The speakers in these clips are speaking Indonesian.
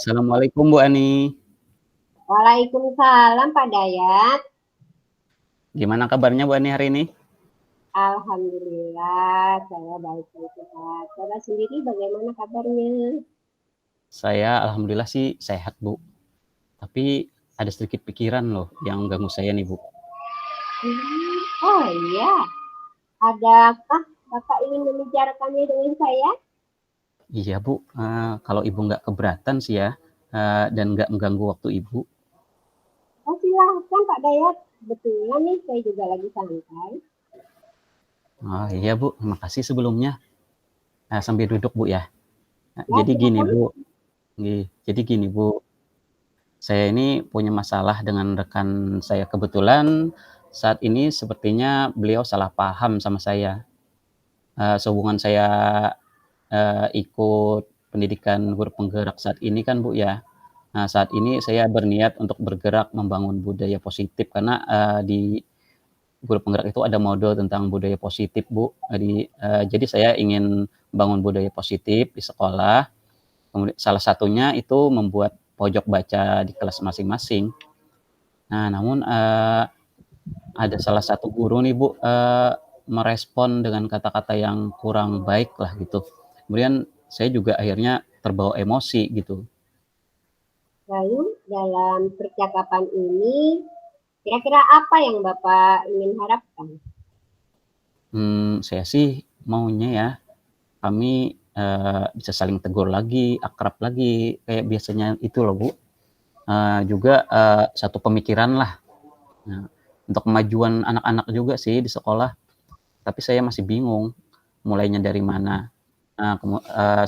Assalamualaikum Bu Ani. Waalaikumsalam Pak Dayat. Gimana kabarnya Bu Ani hari ini? Alhamdulillah, saya baik-baik sehat. Bapak sendiri bagaimana kabarnya? Saya alhamdulillah sih sehat Bu. Tapi ada sedikit pikiran loh yang ganggu saya nih Bu. Oh iya, adakah Bapak ingin membicarakannya dengan saya? Iya Bu, kalau Ibu nggak keberatan sih ya, dan nggak mengganggu waktu Ibu. Oh silahkan Pak Dayat. Betulan nih, saya juga lagi santai. Oh iya Bu, terima kasih sebelumnya. Sambil duduk Bu ya. Ya Jadi gini silakan. Bu, jadi gini Bu, saya ini punya masalah dengan rekan saya. Kebetulan saat ini sepertinya beliau salah paham sama saya. Sehubungan saya ikut pendidikan guru penggerak saat ini kan Bu ya. Nah saat ini saya berniat untuk bergerak membangun budaya positif karena di guru penggerak itu ada modul tentang budaya positif Bu. Jadi saya ingin bangun budaya positif di sekolah. Kemudian salah satunya itu membuat pojok baca di kelas masing-masing. Nah namun ada salah satu guru nih Bu, merespon dengan kata-kata yang kurang baik lah gitu. Kemudian saya juga akhirnya terbawa emosi gitu. Lalu dalam percakapan ini, kira-kira apa yang Bapak ingin harapkan? Saya sih maunya ya kami, bisa saling tegur lagi, akrab lagi kayak biasanya itu loh Bu. Juga, satu pemikiran lah, nah untuk kemajuan anak-anak juga sih di sekolah, tapi saya masih bingung mulainya dari mana.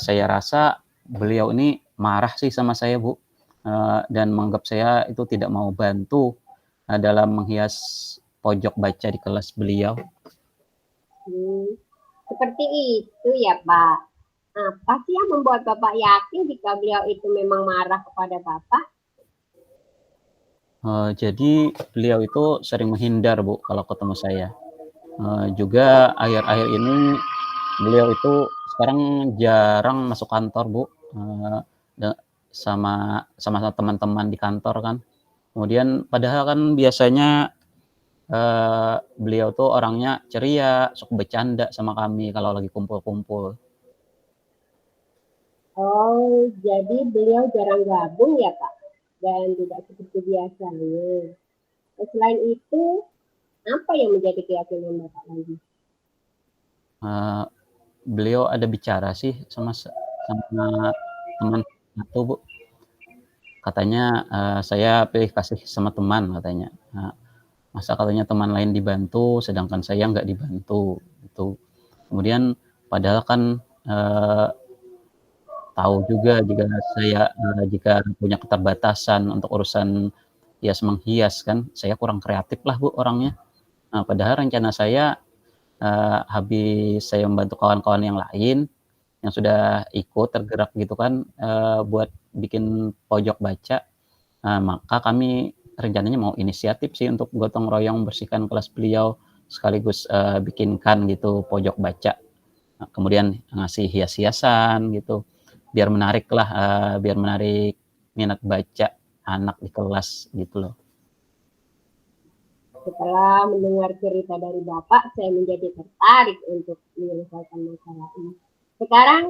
Saya rasa beliau ini marah sih sama saya Bu, dan menganggap saya itu tidak mau bantu, dalam menghias pojok baca di kelas beliau. Seperti itu ya Pak. Apa sih yang membuat Bapak yakin jika beliau itu memang marah kepada Bapak? Jadi beliau itu sering menghindar Bu kalau ketemu saya. Juga akhir-akhir ini beliau itu sekarang jarang masuk kantor Bu, eee, da sama sama teman-teman di kantor kan. Kemudian padahal kan biasanya, beliau tuh orangnya ceria, suka bercanda sama kami kalau lagi kumpul-kumpul. Oh, jadi beliau jarang gabung ya Pak? Dan tidak seperti biasanya. Selain itu, apa yang menjadi keyakinan Bapak lagi? Eee, Beliau ada bicara sih sama teman satu Bu, katanya, saya pilih kasih sama teman katanya. Masa katanya teman lain dibantu sedangkan saya nggak dibantu, gitu. Kemudian padahal kan, eee, tahu juga jika punya keterbatasan untuk urusan hias-menghias kan, saya kurang kreatif lah Bu orangnya. Nah padahal rencana saya, habis saya membantu kawan-kawan yang lain, yang sudah ikut tergerak gitu kan, buat bikin pojok baca, maka kami rencananya mau inisiatif sih untuk gotong royong membersihkan kelas beliau, sekaligus, bikinkan gitu pojok baca, kemudian ngasih hias-hiasan gitu, biar menarik minat baca anak di kelas gitu loh. Setelah mendengar cerita dari Bapak, saya menjadi tertarik untuk menyelesaikan masalah ini. Sekarang,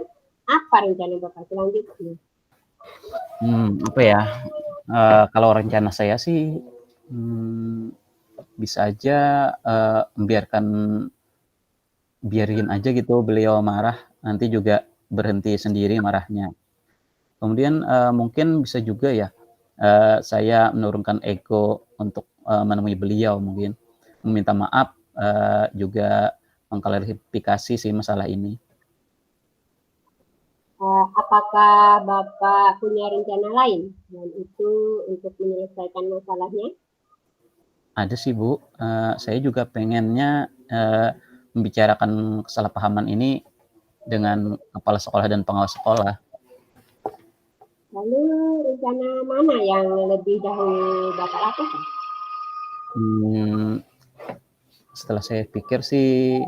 apa rencana Bapak selanjutnya? Apa ya, kalau rencana saya sih, mmm, bisa aja, biarin aja gitu beliau marah, nanti juga berhenti sendiri marahnya. Kemudian, mungkin bisa juga ya, saya menurunkan ego untuk, menemui beliau mungkin, meminta maaf, juga mengklarifikasi sih masalah ini. Apakah Bapak punya rencana lain dan itu untuk menyelesaikan masalahnya? Ada sih Bu, saya juga pengennya, membicarakan kesalahpahaman ini dengan kepala sekolah dan pengawas sekolah. Lalu rencana mana yang lebih dahulu Bapak lakukan? Mmm, Setelah saya pikir sih,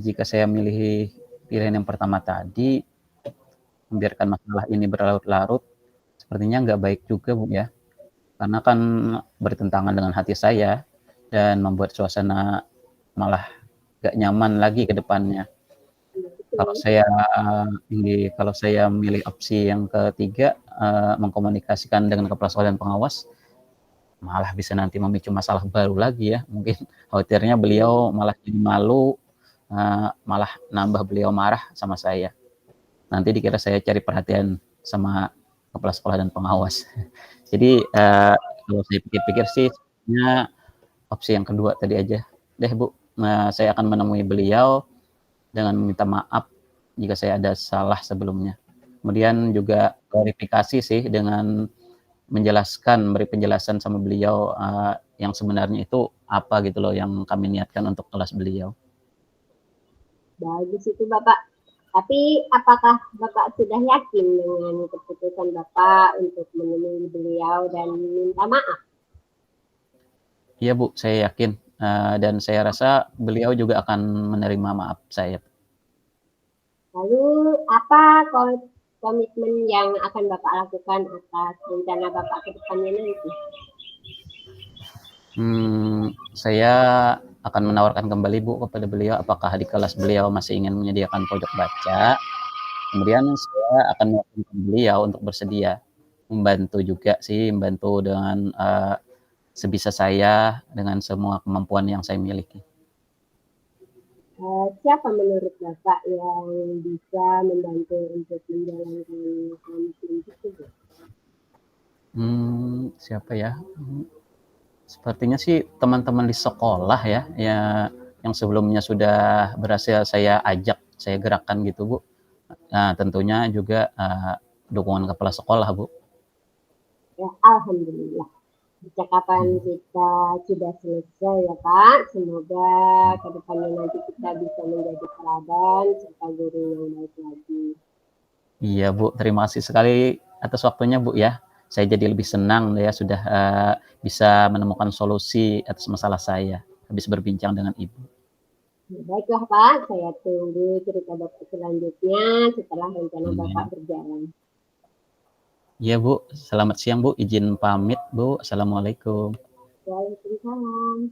jika saya milih pilihan yang pertama tadi, membiarkan masalah ini berlarut-larut, sepertinya nggak baik juga, Bu, ya. Karena kan bertentangan dengan hati saya dan membuat suasana malah nggak nyaman lagi ke depannya. Iya, Kalau betul. saya kalau saya memilih opsi yang ketiga, mengkomunikasikan dengan kepala sekolah dan pengawas, malah bisa nanti memicu masalah baru lagi ya. Mungkin khawatirnya Iya. beliau malah jadi malu, malah nambah beliau marah sama saya. Nanti dikira saya cari perhatian sama kepala sekolah dan pengawas. Jadi, kalau saya pikir-pikir sih sebenarnya opsi yang kedua tadi aja deh, Bu. Saya akan menemui beliau dengan meminta maaf jika saya ada salah sebelumnya. Kemudian juga klarifikasi sih dengan beri penjelasan sama beliau, yang sebenarnya itu apa gitu loh yang kami niatkan untuk kelas beliau. Bagus itu Bapak. Tapi apakah Bapak sudah yakin dengan keputusan Bapak untuk menemui beliau dan minta maaf? Iya, Bu, saya yakin, dan saya rasa beliau juga akan menerima maaf saya. Lalu apa komitmen yang akan Bapak lakukan atas rencana Bapak ke depannya nanti? Saya akan menawarkan kembali, Bu, kepada beliau apakah di kelas beliau masih ingin menyediakan pojok baca. Kemudian saya akan meyakinkan beliau untuk bersedia membantu juga sih, membantu dengan, sebisa saya dengan semua kemampuan yang saya miliki. Siapa menurut Bapak yang bisa membantu untuk menjalankan komitmen tersebut? Siapa ya? Sepertinya sih teman-teman di sekolah ya, ya yang sebelumnya sudah berhasil saya ajak, saya gerakkan gitu, Bu. Nah, tentunya juga, dukungan kepala sekolah, Bu. Ya, alhamdulillah. Percakapan Mhm. kita sudah selesai ya Pak. Semoga kedepannya nanti kita bisa menjadi teladan serta guru yang baik lagi. Iya, Bu, terima kasih sekali atas waktunya, Bu, ya. Saya jadi lebih senang ya sudah, bisa menemukan solusi atas masalah saya, habis berbincang dengan Ibu. Ya, baiklah Pak, saya tunggu cerita Bapak selanjutnya setelah rencana Bapak Iya. berjalan. Iya, Bu, selamat siang, Bu, izin pamit, Bu. Assalamualaikum. Waalaikumsalam.